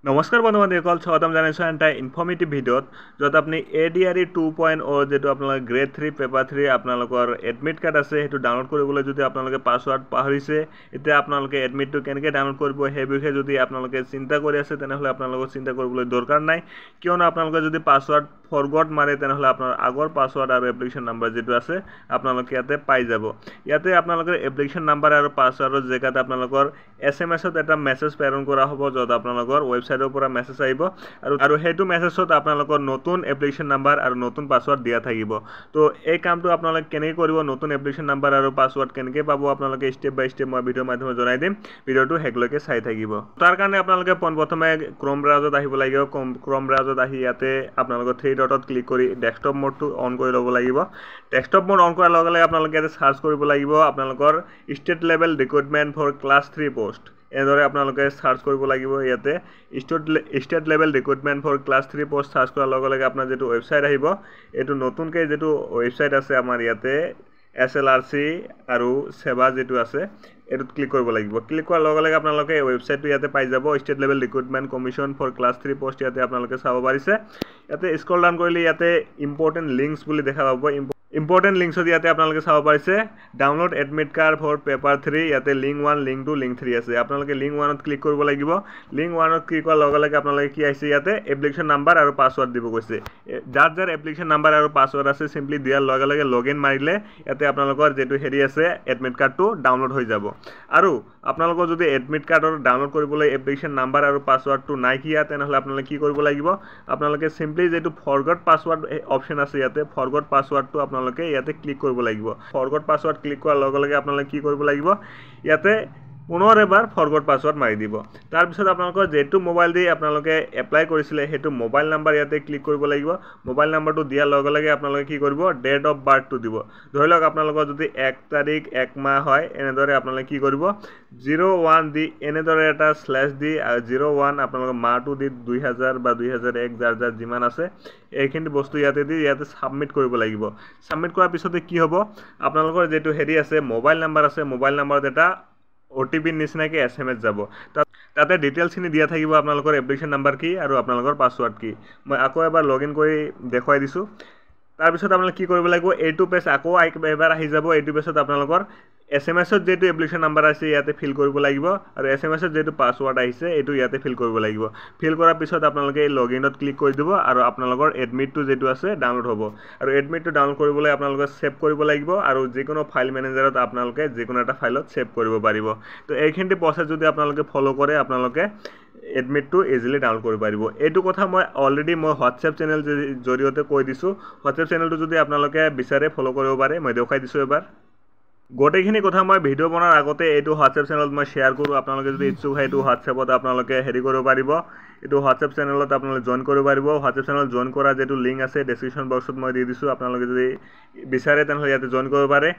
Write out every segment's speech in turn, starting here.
নমস্কাৰ বন্ধুবান্ধৱীসকল, স্বাগতম জনাইছোঁ এটা ইনফৰ্মেটিভ ভিডিঅ'ত য'ত আপুনি ADRE 2.0 যেটো আপোনালোকৰ গ্ৰেড 3 পেপাৰ 3 আপোনালোকৰ এডমিট কাৰ্ড আছে সেইটো ডাউনলোড কৰিবলৈ যদি আপোনালোকে পাছৱৰ্ড পাহৰিছে, এতিয়া আপোনালোকে এডমিটটো কেনেকৈ ডাউনলোড কৰিব সেই বিষয়ে যদি আপোনালোকে চিন্তা কৰি আছে তেনেহ'লে আপোনালোকক চিন্তা কৰিবলৈ দৰকাৰ নাই, কিয়নো আপোনালোকে যদি পাছৱৰ্ড ফৰগট মাৰে তেনেহ'লে আপোনাৰ আগৰ পাছৱৰ্ড আৰু এপ্লিকেশ্যন নাম্বাৰ যেটো আছে আপোনালোকে ইয়াতে পাই যাব। ইয়াতে আপোনালোকৰ এপ্লিকেশ্যন নাম্বাৰ আৰু পাছৱৰ্ডৰ জেগাত আপোনালোকৰ SMS-ত এটা মেছেজ প্ৰেৰণ কৰা হ'ব, য'ত আপোনালোকৰ ৱেবছাইটৰ পৰা মেছেজ আহিব আৰু সেইটো মেছেজত আপোনালোকৰ নতুন এপ্লিকেশ্যন নাম্বাৰ আৰু নতুন পাছৱৰ্ড দিয়া থাকিব। তো এই কামটো আপোনালোকে কেনেকৈ কৰিব, নতুন এপ্লিকেশ্যন নাম্বাৰ আৰু পাছৱৰ্ড কেনেকৈ পাব আপোনালোকে ষ্টেপ বাই ষ্টেপ মই ভিডিঅ'ৰ মাধ্যমে জনাই দিম। ভিডিঅ'টো শেষলৈকে চাই থাকিব। তাৰ কাৰণে আপোনালোকে পোনপ্ৰথমে ক্ৰম ব্ৰাউজাৰত আহিব লাগিব। ক্ৰম ব্ৰাউজাৰত আহি ইয়াতে আপোনালোকৰ 3 ডটত ক্লিক কৰি ডেস্কটপ মোডটো অন কৰি ল'ব লাগিব। ডেস্কটপ মোড অন কৰাৰ লগে লগে আপোনালোকে ইয়াতে চাৰ্চ কৰিব লাগিব আপোনালোকৰ state level recruitment for class 3 post. এনেদৰে আপোনালোকে চাৰ্চ কৰিব লাগিব। ইয়াতে state level recruitment for class 3 post search কৰাৰ লগে লগে আপোনাৰ যেটো ৱেবছাইট আহিব, এইটো নতুনকৈ যেটো ৱেবছাইট আছে আমাৰ ইয়াতে SLRC আৰু সেৱা যেটো আছে এটোত ক্লিক কৰিব লাগিব। ক্লিক কৰাৰ লগে লগে আপোনালোকে ৱেবছাইটটো ইয়াতে পাই যাব। State level recruitment commission for class 3 post ইয়াতে আপোনালোকে চাব পাৰিছে। ইয়াতে স্ক্ৰল ডাউন কৰিলে ইয়াতে ইম্পৰ্টেণ্ট লিংকছ বুলি দেখা পাব। ইম্পৰ্টেণ্ট লিংকছত ইয়াতে আপোনালোকে চাব পাৰিছে download admit card for paper 3। ইয়াতে লিংক 1, লিংক 2, লিংক 3 আছে। আপোনালোকে লিংক 1ত ক্লিক কৰিব লাগিব। লিংক 1ত ক্লিক কৰাৰ লগে লগে আপোনালোকে কি আহিছে, ইয়াতে এপ্লিকেশ্যন নাম্বাৰ আৰু পাছৱৰ্ড দিব কৈছে। যাৰ এপ্লিকেশ্যন নাম্বাৰ আৰু পাছৱৰ্ড আছে সিম্পলি দিয়াৰ লগে লগে লগইন মাৰিলে ইয়াতে আপোনালোকৰ যেটো হেৰি আছে এডমিট কাৰ্ডটো ডাউনলোড হৈ যাব। আৰু আপোনালোকৰ যদি এডমিট কাৰ্ডৰ ডাউনলোড কৰিবলৈ এপ্লিকেশ্যন নাম্বাৰ আৰু পাছৱৰ্ডটো নাইকিয়া তেনেহ'লে আপোনালোকে কি কৰিব লাগিব, আপোনালোকে সিম্পলি যেটো ফৰগট পাছৱৰ্ড অপশ্যন আছে ইয়াতে ফৰগট পাছৱৰ্ডটো আপোনালোকে ইয়াতে ক্লিক কৰিব লাগিব। ফৰগট পাছৱৰ্ড ক্লিক কৰাৰ লগে লগে আপোনালোকে কি কৰিব লাগিব, ইয়াতে পুনৰ এবাৰ ফৰগট পাছৱৰ্ড মাৰি দিব। তাৰপিছত আপোনালোকৰ যেটো মোবাইল দি আপোনালোকে এপ্লাই কৰিছিলে সেইটো মোবাইল নাম্বাৰ ইয়াতে ক্লিক কৰিব লাগিব। মোবাইল নাম্বাৰটো দিয়াৰ লগে লগে আপোনালোকে কি কৰিব, ডেট অফ বাৰ্থটো দিব। ধৰি লওক আপোনালোকৰ যদি 1 তাৰিখ 1 মাহ হয়, এনেদৰে আপোনালোকে কি কৰিব 01 দি এনেদৰে এটা স্লেছ দি 01 আপোনালোকৰ মাহটো দি 2000 বা 2001 যাৰ যিমান আছে এইখিনি বস্তু ইয়াতে দি ইয়াতে সাবমিট কৰিব লাগিব। সাবমিট কৰাৰ পিছতে কি হ'ব, আপোনালোকৰ যেটো হেৰি আছে মোবাইল নাম্বাৰ আছে, মোবাইল নাম্বাৰত এটা OTP নিচিনাকৈ SMS যাব। তাতে ডিটেইলছখিনি দিয়া থাকিব আপোনালোকৰ এপ্লিকেশ্যন নাম্বাৰ কি আৰু আপোনালোকৰ পাছৱৰ্ড কি। মই আকৌ এবাৰ লগইন কৰি দেখুৱাই দিছোঁ। তাৰপিছত আপোনালোকে কি কৰিব লাগিব, এইটো পেজ আকৌ এবাৰ আহি যাব। এইটো পেজত আপোনালোকৰ SMS-ত যেটো এপ্লিকেশ্যন নাম্বাৰ আছে ইয়াতে ফিল কৰিব লাগিব আৰু SMS-ত যেটো পাছৱৰ্ড আহিছে এইটো ইয়াতে ফিল কৰিব লাগিব। ফিল কৰাৰ পিছত আপোনালোকে এই লগইনত ক্লিক কৰি দিব আৰু আপোনালোকৰ এডমিটটো যেটো আছে ডাউনলোড হ'ব। আৰু এডমিটটো ডাউনলোড কৰিবলৈ আপোনালোকে সেভ কৰিব লাগিব আৰু যিকোনো ফাইল মেনেজাৰত আপোনালোকে যিকোনো এটা ফাইলত সেভ কৰিব পাৰিব। তো এইখিনি প্ৰচেছ যদি আপোনালোকে ফলো কৰে আপোনালোকে এডমিটটো ইজিলি ডাউনলোড কৰিব পাৰিব। এইটো কথা মই অলৰেডি হোৱাটছএপ চেনেল জৰিয়তে কৈ দিছোঁ। হোৱাটছএপ চেনেলটো যদি আপোনালোকে বিচাৰে ফলো কৰিব পাৰে, মই দেখাই দিছোঁ এবাৰ। গোটেইখিনি কথা মই ভিডিঅ' বনাৰ আগতে এইটো হোৱাটছএপ চেনেলত মই শ্বেয়াৰ কৰোঁ। আপোনালোকে যদি ইচ্ছুক হয় এইটো হোৱাটছএপত আপোনালোকে হেৰি কৰিব পাৰিব, এইটো হোৱাটছএপ চেনেলত আপোনালোকে জইন কৰিব পাৰিব। হোৱাটছএপ চেনেলত জইন কৰা যেটো লিংক আছে ডেছক্ৰিপশ্যন বক্সত মই দি দিছোঁ। আপোনালোকে যদি বিচাৰে তেনেহ'লে ইয়াতে জইন কৰিব পাৰে।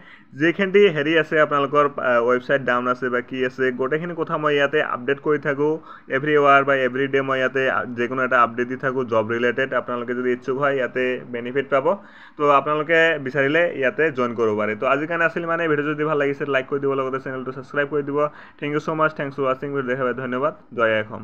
যিখিনি হেৰি আছে আপোনালোকৰ ৱেবছাইট ডাউন আছে বা কি আছে গোটেইখিনি কথা মই ইয়াতে আপডেট কৰি থাকোঁ। এভৰি আৱাৰ বা এভৰি ডে মই ইয়াতে যিকোনো এটা আপডেট দি থাকোঁ জব ৰিলেটেড। আপোনালোকে যদি ইচ্ছুক হয় ইয়াতে বেনিফিট পাব। তো আপোনালোকে বিচাৰিলে ইয়াতে জইন কৰিব পাৰে। তো আজিৰ কাৰণে আছিল মানে ভিডিঅ' যদি ভাল লাগিছে লাইক কৰি দিব, লগতে চেনেলটো ছাবস্ক্ৰাইব কৰি দিব। Thank you so' much, thanks for ৱাচিং। ভিডিঅ' দেখাৰ বাবে ধন্যবাদ। জয় অসম।